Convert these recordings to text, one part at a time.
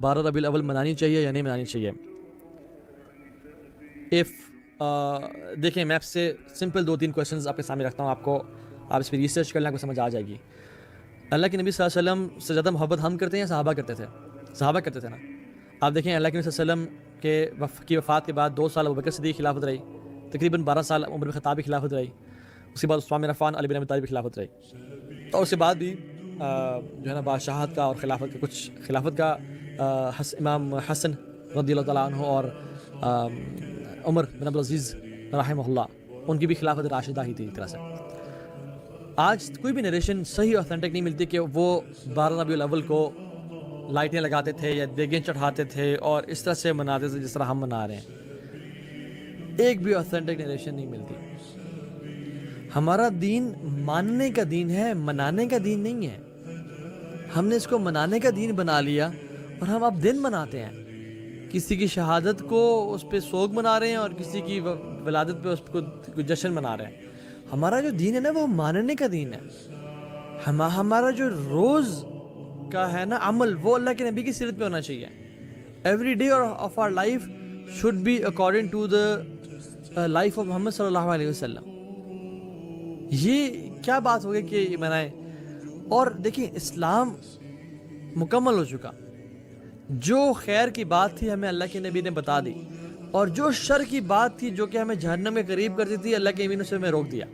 12 ربیع الاول منانی چاہیے یا نہیں منانی چاہیے؟ دیکھیں میں آپ سے سمپل 2-3 کویشچنز آپ کے سامنے رکھتا ہوں، آپ اس پہ ریسرچ کر لیں، آپ کو سمجھ آ جائے گی۔ اللہ کے نبی صلی اللہ علیہ وسلم سے زیادہ محبت ہم کرتے ہیں یا صحابہ کرتے تھے؟ صحابہ کرتے تھے نا۔ آپ دیکھیں اللہ کے نبی صلی اللہ علیہ وسلم کی وفات کے بعد 2 سال ابوبکر صدیق خلافت رہی، تقریباً 12 سال عمر بن خطاب کی خلافت رہی، اس کے بعد عثمان بن عفان، علی بن ابی طالب کی خلافت رہی، اور اس کے بعد بھی جو ہے نا بادشاہت کا اور خلافت کا کچھ خلافت کا امام حسن رضی اللہ تعالیٰ عنہ اور عمر بن عبدالعزیز رحمہ اللہ، ان کی بھی خلافت راشدہ ہی تھی ایک طرح سے۔ آج کوئی بھی نریشن صحیح اوتھینٹک نہیں ملتی کہ وہ 12 ربیع الاول کو لائٹیں لگاتے تھے یا دیگیں چڑھاتے تھے اور اس طرح سے مناتے تھے جس طرح ہم منا رہے ہیں۔ ایک بھی اوتھینٹک نریشن نہیں ملتی۔ ہمارا دین ماننے کا دین ہے، منانے کا دین نہیں ہے۔ ہم نے اس کو منانے کا دین بنا لیا اور ہم اب دن مناتے ہیں، کسی کی شہادت کو اس پہ سوگ منا رہے ہیں اور کسی کی ولادت پہ اس کو جشن منا رہے ہیں۔ ہمارا جو دین ہے نا وہ ماننے کا دین ہے۔ ہمارا جو روز کا ہے نا عمل وہ اللہ کے نبی کی سیرت پہ ہونا چاہیے۔ Every day of our life should be according to the life of Muhammad صلی اللہ علیہ وسلم۔ یہ کیا بات ہوگی کہ یہ منائیں؟ اور دیکھیں اسلام مکمل ہو چکا، جو خیر کی بات تھی ہمیں اللہ کے نبی نے بتا دی، اور جو شر کی بات تھی جو کہ ہمیں جہنم کے قریب کرتی تھی اللہ کے نبی نے اسے ہمیں روک دیا۔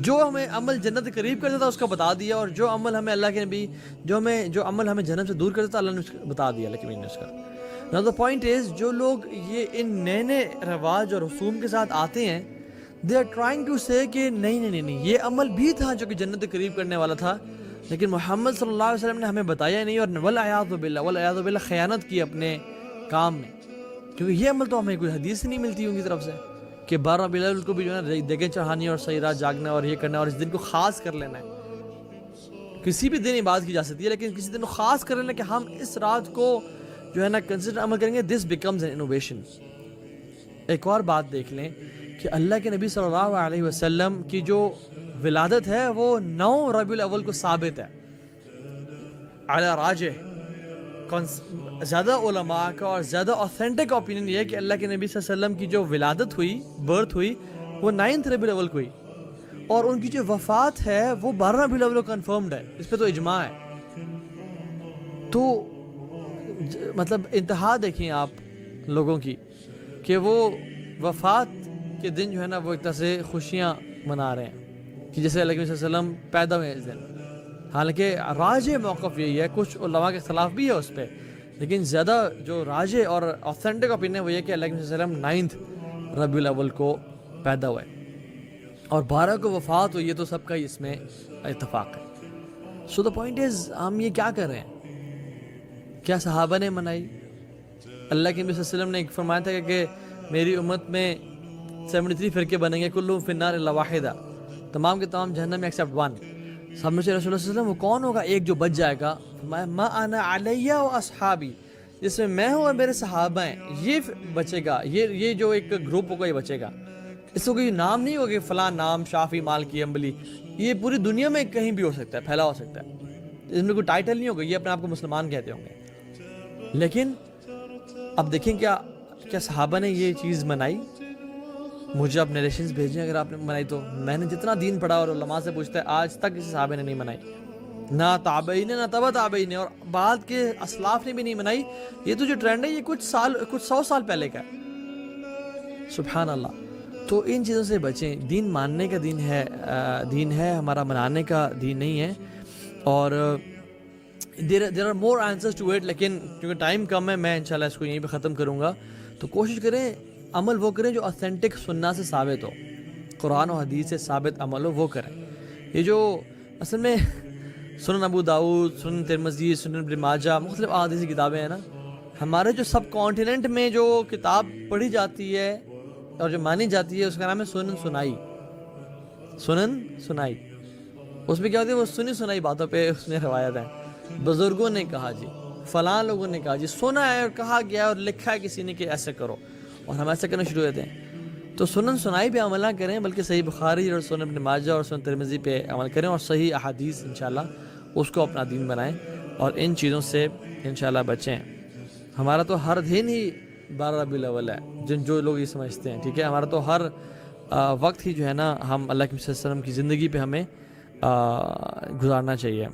جو ہمیں عمل جنت کے قریب کرتا تھا اس کا بتا دیا، اور جو عمل ہمیں اللہ کے نبی جو عمل ہمیں جہنم سے دور کرتا تھا اللہ نے اس کو بتا دیا، اللہ کے نبی نے اس کا۔ Now the point is جو لوگ یہ ان نئے نئے رواج اور رسوم کے ساتھ آتے ہیں they are trying to say کہ نہیں یہ عمل بھی تھا جو کہ جنت کے قریب کرنے والا تھا، لیکن محمد صلی اللہ علیہ وسلم نے ہمیں بتایا نہیں، اور والعیاذ باللہ خیانت کی اپنے کام میں، کیونکہ یہ عمل تو ہمیں کوئی حدیث نہیں ملتی ان کی طرف سے کہ 12 ربیع الاول کو بھی جو ہے نا دیگیں چڑھانی اور صحیح رات جاگنا اور یہ کرنا اور اس دن کو خاص کر لینا ہے۔ کسی بھی دن عبادت کی جا سکتی ہے، لیکن کسی دن کو خاص کر لینا کہ ہم اس رات کو جو ہے نا کنسیڈر عمل کریں گے، دس بیکمز این انوویشن۔ ایک اور بات دیکھ لیں کہ اللہ کے نبی صلی اللہ علیہ وسلم کی جو ولادت ہے وہ 9 ربیع الاول کو ثابت ہے علی راجح۔ زیادہ علماء کا اور زیادہ اوتھینٹک اوپینین یہ ہے کہ اللہ کے نبی صلی اللہ علیہ وسلم کی جو ولادت ہوئی، برتھ ہوئی، وہ 9 ربیع الاول کو ہوئی، اور ان کی جو وفات ہے وہ 12 ربیع الاول کو کنفرمڈ ہے۔ اس پہ تو اجماع ہے۔ تو مطلب انتہا دیکھیں آپ لوگوں کی کہ وہ وفات کے دن جو ہے نا وہ ایک طرح سے خوشیاں منا رہے ہیں کہ جیسے اللہ کے نبی صلی اللہ علیہ وسلم پیدا ہوئے اس دن، حالانکہ راجح موقف یہی ہے، کچھ علماء کے اختلاف بھی ہے اس پہ، لیکن زیادہ جو راجح اور اوتھینٹک اوپینین وہ یہ کہ اللہ کے نبی صلی اللہ علیہ وسلم 9 ربیع الاول کو پیدا ہوئے اور 12 کو وفات ہوئی، یہ تو سب کا ہی اس میں اتفاق ہے۔ سو دا پوائنٹ از ہم یہ کیا کر رہے ہیں؟ کیا صحابہ نے منائی؟ اللہ کے نبی صلی اللہ علیہ وسلم نے ایک فرمایا تھا کہ میری امت میں 73 فرقے بنیں گے، کلہم فی النار الا واحدہ، تمام کے تمام جہنم میں ایکسیپٹ 1۔ صاحب میں سے رسول اللہ صلی اللہ علیہ وسلم وہ کون ہوگا ایک جو بچ جائے گا؟ فرمایا ما انا علیہ و اصحابی، جس میں میں ہوں اور میرے صحابہ ہیں، یہ بچے گا، یہ جو ایک گروپ ہوگا یہ بچے گا۔ اس کو کوئی نام نہیں ہوگا کہ فلاں نام شافی مالکی انبلی، یہ پوری دنیا میں کہیں بھی ہو سکتا ہے، پھیلا ہو سکتا ہے، اس میں کوئی ٹائٹل نہیں ہوگا، یہ اپنے آپ کو مسلمان کہتے ہوں گے۔ لیکن اب دیکھیں کیا صحابہ نے یہ چیز منائی؟ مجھے آپ نریشنز بھیجیں اگر آپ نے منائی تو۔ میں نے جتنا دین پڑھا اور علماء سے پوچھتا ہے آج تک کسی صحابہ نے نہیں منائی، نہ تابعین نے، نہ تبع تابعین نے، اور بعد کے اسلاف نے بھی نہیں منائی۔ یہ تو جو ٹرینڈ ہے یہ کچھ 100 سال پہلے کا ہے، سبحان اللہ۔ تو ان چیزوں سے بچیں، دین ماننے کا دین ہے ہمارا، منانے کا دین نہیں ہے۔ اور there are more answers to it، لیکن کیونکہ ٹائم کم ہے میں انشاءاللہ اس کو یہیں پہ ختم کروں گا۔ تو کوشش کریں عمل وہ کریں جو اوتھینٹک سننا سے ثابت ہو، قرآن و حدیث سے ثابت عمل ہو وہ کریں۔ یہ جو اصل میں سنن ابو داؤد، سنن ترمذی، سنن ابن ماجہ، مختلف احادیث کی کتابیں ہیں نا، ہمارے جو سب کانٹیننٹ میں جو کتاب پڑھی جاتی ہے اور جو مانی جاتی ہے اس کا نام ہے سنن سنائی۔ اس میں کیا ہوتی ہے؟ وہ سنی سنائی باتوں پہ اس میں روایت ہیں، بزرگوں نے کہا جی، فلاں لوگوں نے کہا جی، سنا ہے اور کہا گیا اور لکھا ہے کسی نے کہ ایسے کرو، اور ہم ایسا کرنا شروع ہوتے ہیں۔ تو سنن سنائی پہ عمل نہ کریں، بلکہ صحیح بخاری اور سنن ابن ماجہ اور سنن ترمذی پہ عمل کریں، اور صحیح احادیث انشاءاللہ اس کو اپنا دین بنائیں، اور ان چیزوں سے انشاءاللہ بچیں. ہمارا تو ہر دن ہی 12 ربیع الاول ہے, جو لوگ یہ سمجھتے ہیں, ٹھیک ہے, ہمارا تو ہر وقت ہی جو ہے نا, ہم اللہ کے صلی اللہ علیہ وسلم کی زندگی پہ ہمیں گزارنا چاہیے.